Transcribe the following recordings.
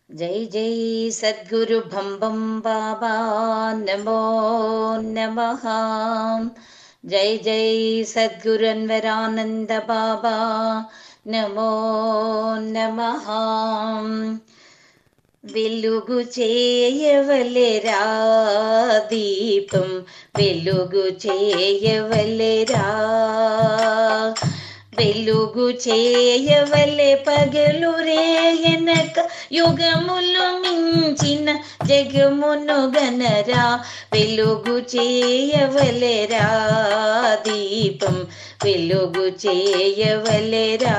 जय जय सद्गुरु बम बम बाबा नमो नमः। जय जय सद्गुरु अनवरानंद बाबा नमो नमः। వెలుగు చేయవలెరా దీపం వెలుగు చేయవలెరా, వెలుగు చేయవలె పగలు రేయనక యుగములు మించిన జగమును గనరా. వెలుగు చేయవలెరా దీపం వెలుగు చేయవలెరా.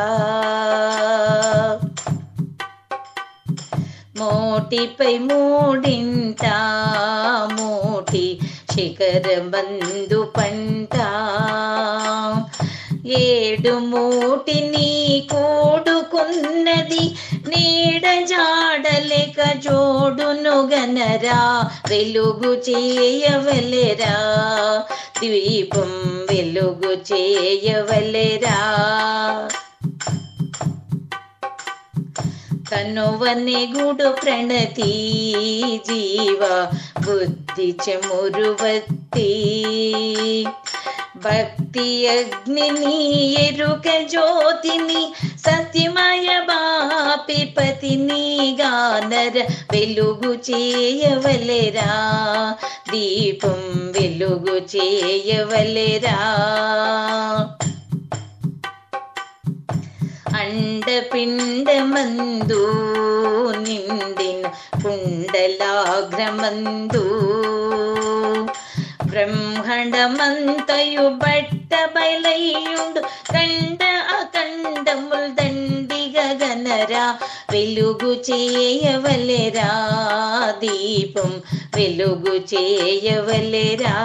మోటిపై మూడింట మోటి శిఖరమందు పంట, ఏడు మూటిని కూడుకున్నది నీడ జాడలేక జోడును గనరా. వెలుగు చేయవలెరా దీపం వెలుగు చేయవలెరా. తనువని గుడు ప్రణతి జీవ బుద్ధి చమురువత్తి, భక్తి అగ్నిని ఎరుక జ్యోతిని సత్యమయ బాపి పతిని గానర. వెలుగు చేయవలెరా దీపం వెలుగు చేయవలెరా. అండపిండమందు నిండిన కుండలాగ్రమందు, బ్రహ్మాండమంతయు బట్ట బయలయ్యుండు కండ అఖండముల్ దండిగ గనరా. వెలుగు చేయవలెరా దీపం వెలుగు చేయవలెరా.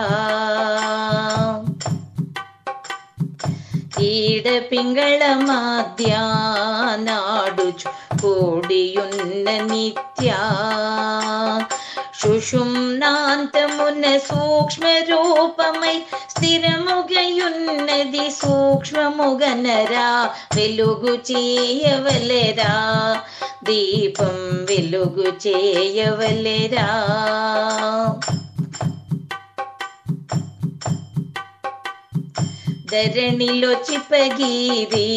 ఈడ పింగళ మాధ్యానాడుచు కూడియున్న నిత్య, సుషుమ్నాంతమున సూక్ష్మ రూపమై స్థిరముగయున్నది సూక్ష్మముగనరా. వెలుగు చేయవలెరా దీపం వెలుగు చేయవలెరా. ధరణిలో చిపగిరి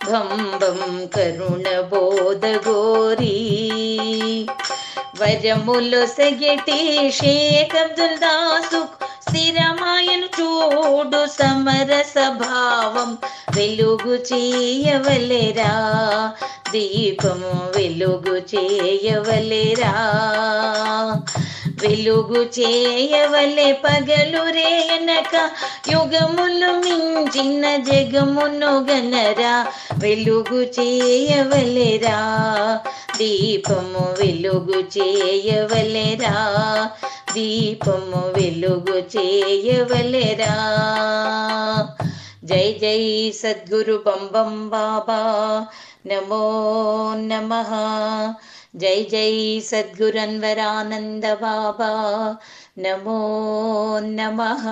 భంబం కరుణ బోధగోరి, వరములో సగటి షేక్ అబ్దుల్ దాసు స్థిరమాయను చూడు సమరస భావం. వెలుగు చేయవలెరా దీపము వెలుగు చేయవలెరా. వెలుగు చేయవలె పగలు రేయనక యుగములు మించిన జగమును గనరా. వెలుగు చేయవలెరా దీపము వెలుగు చేయవలెరా. దీపము వెలుగు చేయవలెరా. జై జై సద్గురు బం బం బాబా నమో నమః. జై జై సద్గురు అన్వరానంద బాబా నమో నమః.